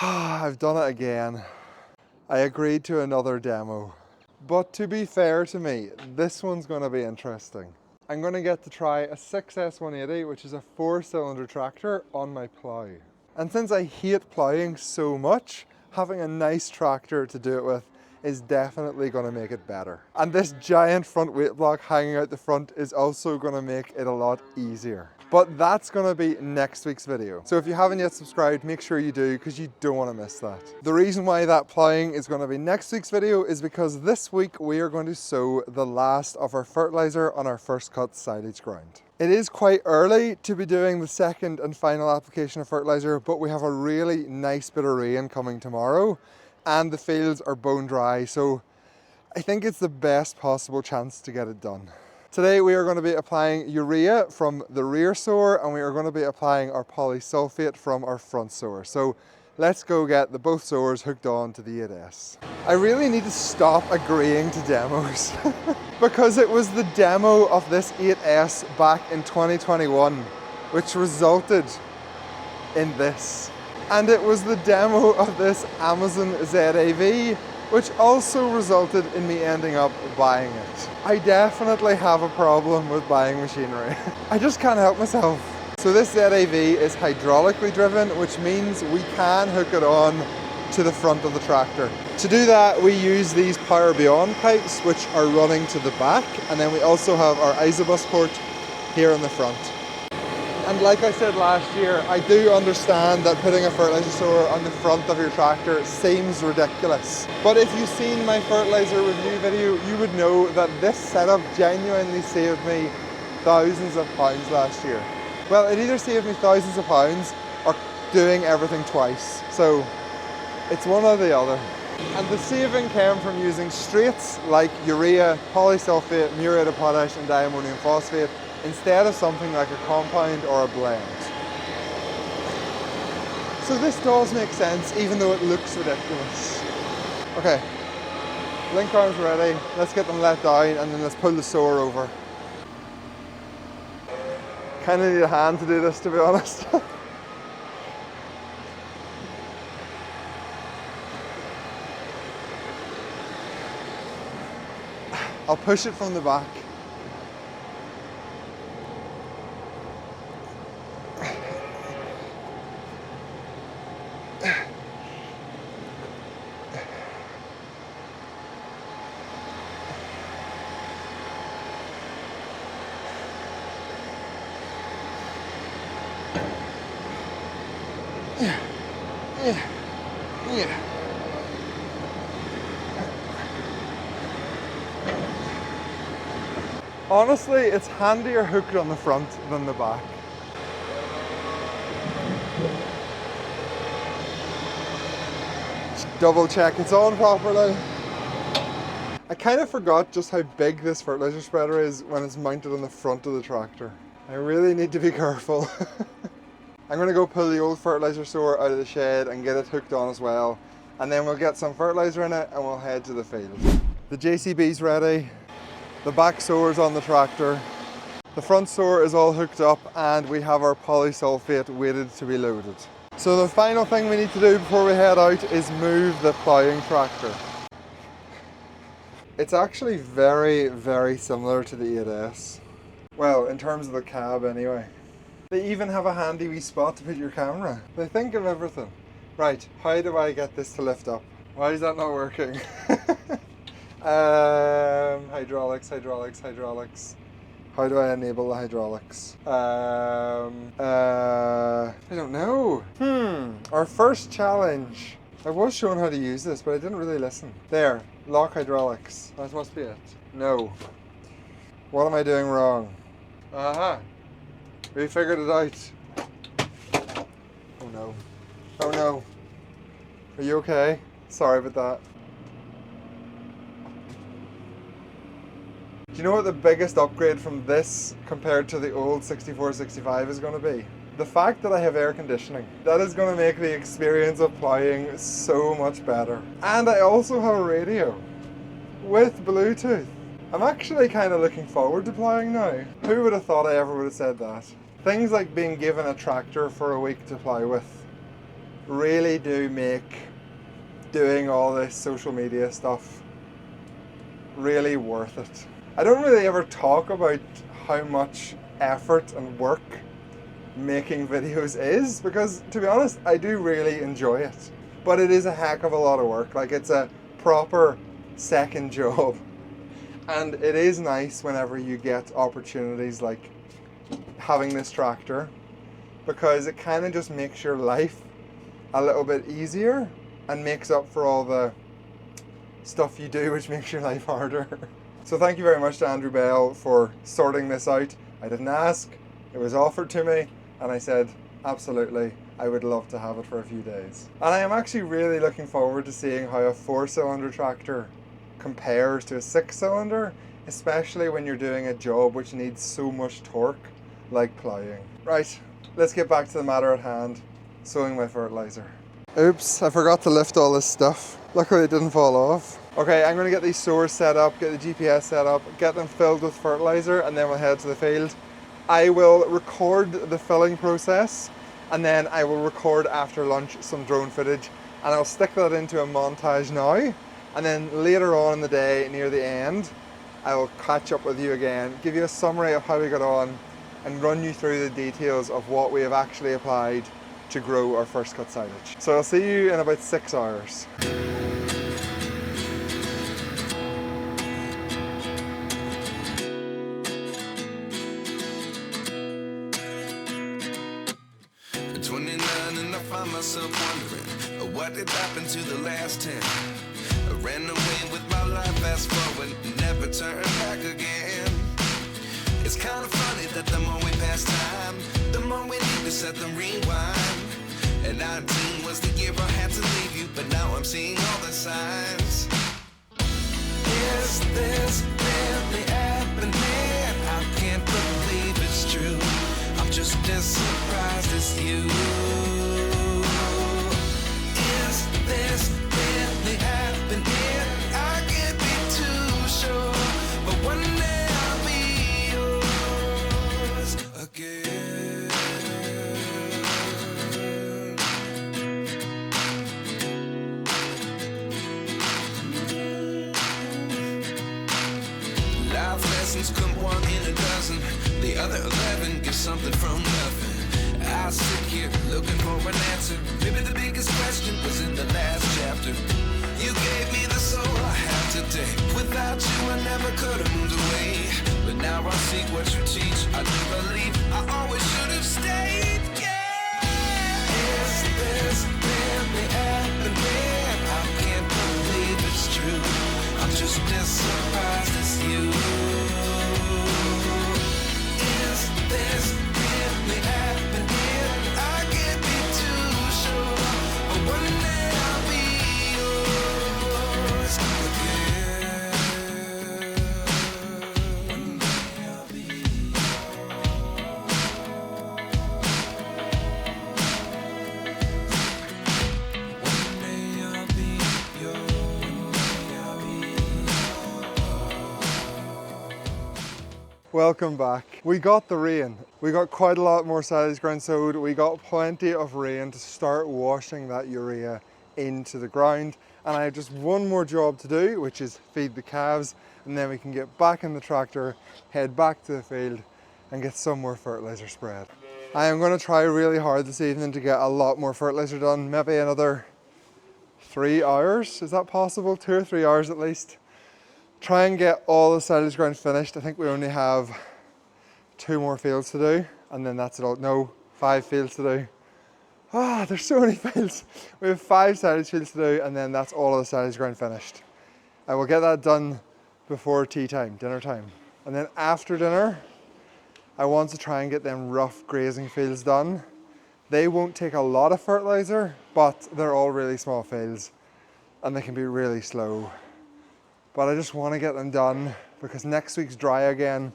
I've done it again. I agreed to another demo. But to be fair to me, this one's going to be interesting. I'm going to get to try a 6S180, which is a 4-cylinder tractor, on my plough. And since I hate ploughing so much, having a nice tractor to do it with is definitely going to make it better. And this giant front weight block hanging out the front is also going to make it a lot easier. But that's going to be next week's video. So if you haven't yet subscribed, make sure you do, because you don't want to miss that. The reason why that ploughing is going to be next week's video is because this week we are going to sow the last of our fertilizer on our first cut silage ground. It is quite early to be doing the second and final application of fertilizer, but we have a really nice bit of rain coming tomorrow and the fields are bone dry, so I think it's the best possible chance to get it done. Today we are going to be applying urea from the rear sower and we are going to be applying our polysulphate from our front sower. So let's go get the both sowers hooked on to the 8S. I really need to stop agreeing to demos because it was the demo of this 8S back in 2021 which resulted in this. And it was the demo of this Amazon ZAV which also resulted in me ending up buying it. I definitely have a problem with buying machinery. I just can't help myself. So this ZAV is hydraulically driven, which means we can hook it on to the front of the tractor. To do that, we use these Power Beyond pipes, which are running to the back, and then we also have our Isobus port here on the front. And like I said last year, I do understand that putting a fertilizer sower on the front of your tractor seems ridiculous. But if you've seen my fertilizer review video, you would know that this setup genuinely saved me thousands of pounds last year. Well, it either saved me thousands of pounds or doing everything twice. So it's one or the other. And the saving came from using straights like urea, polysulphate, muriate of potash and diammonium phosphate instead of something like a compound or a blend. So this does make sense even though it looks ridiculous. Okay, link arms ready, let's get them let down and then let's pull the sower over. Kind of need a hand to do this, to be honest. I'll push it from the back. Yeah. Honestly, it's handier hooked on the front than the back. Just double check it's on properly. I kind of forgot just how big this fertilizer spreader is when it's mounted on the front of the tractor. I really need to be careful. I'm going to go pull the old fertilizer sower out of the shed and get it hooked on as well. And then we'll get some fertilizer in it and we'll head to the field. The JCB's ready. The back sower's on the tractor. The front sower is all hooked up and we have our polysulphate waited to be loaded. So the final thing we need to do before we head out is move the ploughing tractor. It's actually very, very similar to the 8S. Well, in terms of the cab anyway. They even have a handy wee spot to put your camera. They think of everything. Right, how do I get this to lift up? Why is that not working? Hydraulics. How do I enable the hydraulics? I don't know. Our first challenge. I was shown how to use this, but I didn't really listen. There, lock hydraulics. That must be it. No. What am I doing wrong? Aha. We figured it out. Oh no. Oh no. Are you okay? Sorry about that. Do you know what the biggest upgrade from this compared to the old 6465 is going to be? The fact that I have air conditioning. That is going to make the experience of ploughing so much better. And I also have a radio with Bluetooth. I'm actually kind of looking forward to ploughing now. Who would have thought I ever would have said that? Things like being given a tractor for a week to plough with. really do make doing all this social media stuff really worth it. I don't really ever talk about how much effort and work making videos is, because to be honest, I do really enjoy it. But it is a heck of a lot of work. Like, it's a proper second job. And it is nice whenever you get opportunities like having this tractor, because it kind of just makes your life a little bit easier and makes up for all the stuff you do which makes your life harder. So thank you very much to Andrew Bell for sorting this out. I didn't ask, it was offered to me, and I said absolutely, I would love to have it for a few days. And I am actually really looking forward to seeing how a 4-cylinder tractor compares to a 6-cylinder, especially when you're doing a job which needs so much torque, like ploughing. Right, let's get back to the matter at hand, sowing my fertilizer. Oops, I forgot to lift all this stuff. Luckily it didn't fall off. Okay, I'm going to get these sowers set up, get the GPS set up, get them filled with fertilizer, and then we'll head to the field. I will record the filling process, and then I will record after lunch some drone footage, and I'll stick that into a montage now, and then later on in the day, near the end, I will catch up with you again, give you a summary of how we got on, and run you through the details of what we have actually applied to grow our first cut silage. So I'll see you in about 6 hours. At 29 and I find myself wondering what did happen to the last 10. I ran away with my life, fast forward, never turn back again. It's kind of funny that the more we pass time, the more we need to set the rewind. And 19 was the year I had to leave you, but now I'm seeing all the signs. Is this really happening? I can't believe it's true. I'm just as surprised as you. Is this really happening? I can't be too sure, but one day I'll be yours again. Life lessons come 1 in a dozen. The other 11 get something from nothing. I sit here looking for an answer. Maybe the biggest question was in the last chapter. You gave me the soul I have today. Without you I never could have moved away. But now I see what you teach. I do believe I always should have stayed. Yeah. Is this really happening? I can't believe it's true. I'm just as surprised as you. Is this really happening? I can't be too sure, but one day I'll be yours again. One day I'll be yours. One day I'll be yours. Welcome back. We got the rain. We got quite a lot more silage ground sowed. We got plenty of rain to start washing that urea into the ground. And I have just one more job to do, which is feed the calves. And then we can get back in the tractor, head back to the field and get some more fertilizer spread. I am going to try really hard this evening to get a lot more fertilizer done. Maybe another 3 hours. Is that possible? 2 or 3 hours at least. Try and get all the silage ground finished. I think we only have 2 more fields to do, and then that's it all. No, 5 fields to do. There's so many fields. We have 5 silage fields to do, and then that's all of the silage ground finished. I will get that done before tea time, dinner time. And then after dinner, I want to try and get them rough grazing fields done. They won't take a lot of fertilizer, but they're all really small fields, and they can be really slow. But I just want to get them done because next week's dry again.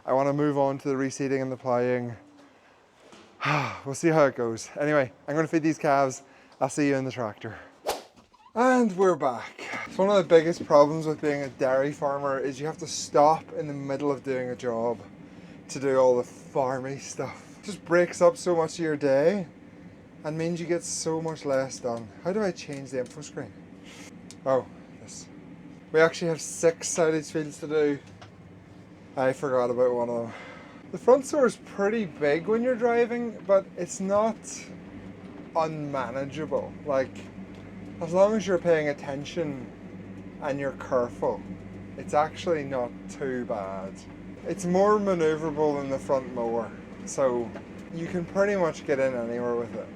I want to move on to the reseeding and the ploughing. We'll see how it goes. Anyway, I'm going to feed these calves. I'll see you in the tractor. And we're back. So one of the biggest problems with being a dairy farmer is you have to stop in the middle of doing a job to do all the farmy stuff. It just breaks up so much of your day. and means you get so much less done. How do I change the info screen? Oh, this. We actually have 6 silage fields to do. I forgot about one of them. The front store is pretty big when you're driving, but it's not unmanageable. Like, as long as you're paying attention and you're careful, it's actually not too bad. It's more maneuverable than the front mower, so you can pretty much get in anywhere with it.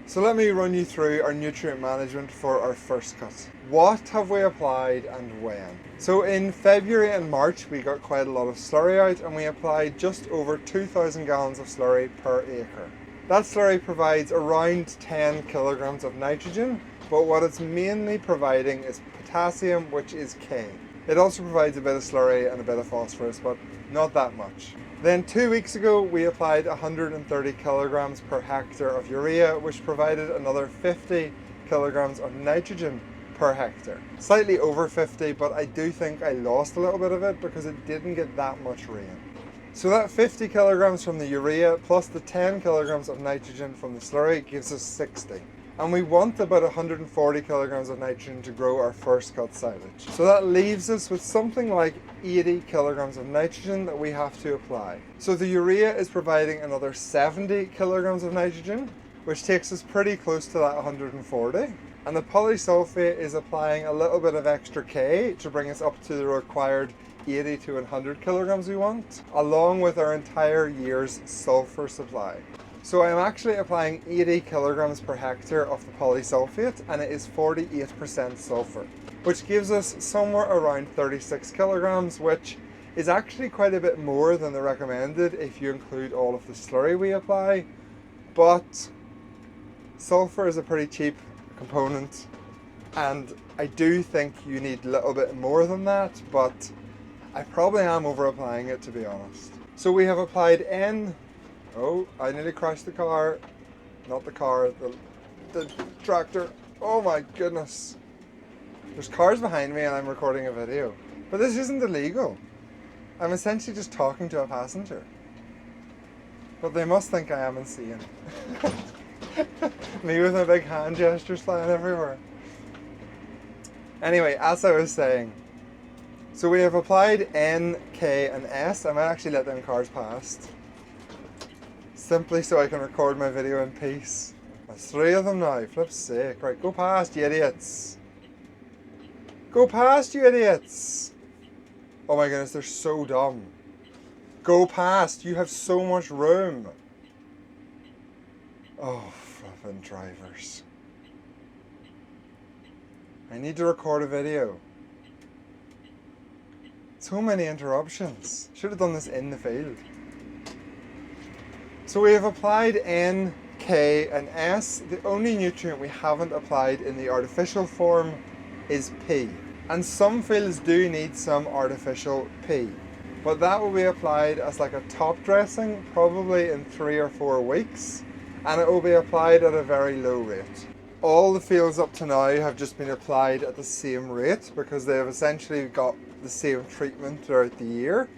So let me run you through our nutrient management for our first cut. What have we applied and when? So in February and March we got quite a lot of slurry out, and we applied just over 2,000 gallons of slurry per acre. That slurry provides around 10 kilograms of nitrogen, but what it's mainly providing is potassium, which is K. It also provides a bit of slurry and a bit of phosphorus, but not that much. Then 2 weeks ago we applied 130 kilograms per hectare of urea, which provided another 50 kilograms of nitrogen per hectare. Slightly over 50, but I do think I lost a little bit of it because it didn't get that much rain. So that 50 kilograms from the urea plus the 10 kilograms of nitrogen from the slurry gives us 60. And we want about 140 kilograms of nitrogen to grow our first cut silage. So that leaves us with something like 80 kilograms of nitrogen that we have to apply. So the urea is providing another 70 kilograms of nitrogen, which takes us pretty close to that 140. And the polysulfate is applying a little bit of extra K to bring us up to the required 80 to 100 kilograms we want, along with our entire year's sulfur supply. So I'm actually applying 80 kilograms per hectare of the polysulfate, and it is 48% sulfur, which gives us somewhere around 36 kilograms, which is actually quite a bit more than the recommended if you include all of the slurry we apply. But sulfur is a pretty cheap component, and I do think you need a little bit more than that, but I probably am over applying it, to be honest. So we have applied N. Oh, I nearly crashed the car. Not the car, the tractor. Oh my goodness. There's cars behind me and I'm recording a video. But this isn't illegal. I'm essentially just talking to a passenger. But they must think I am insane. Me with my big hand gestures flying everywhere. Anyway, as I was saying, so we have applied N, K and S. I might actually let them cars past, simply so I can record my video in peace. There's 3 of them now, flip's sake. Right, go past, you idiots. Go past, you idiots. Oh my goodness, they're so dumb. Go past, you have so much room. Oh, flippin' drivers. I need to record a video. So many interruptions. Should have done this in the field. So we have applied N, K and S. The only nutrient we haven't applied in the artificial form is P. And some fields do need some artificial P. But that will be applied as like a top dressing, probably in 3 or 4 weeks. And it will be applied at a very low rate. All the fields up to now have just been applied at the same rate because they have essentially got the same treatment throughout the year.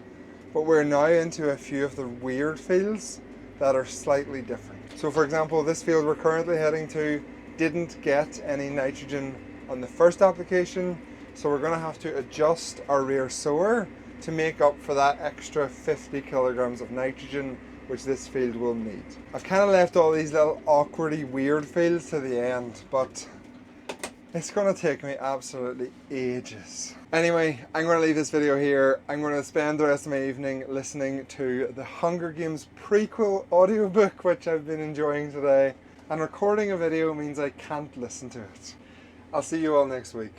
But we're now into a few of the weird fields that are slightly different. So for example, this field we're currently heading to didn't get any nitrogen on the first application, so we're going to have to adjust our rear sower to make up for that extra 50 kilograms of nitrogen which this field will need. I've kind of left all these little awkwardy weird fields to the end, but it's going to take me absolutely ages. Anyway, I'm going to leave this video here. I'm going to spend the rest of my evening listening to the Hunger Games prequel audiobook, which I've been enjoying today. And recording a video means I can't listen to it. I'll see you all next week.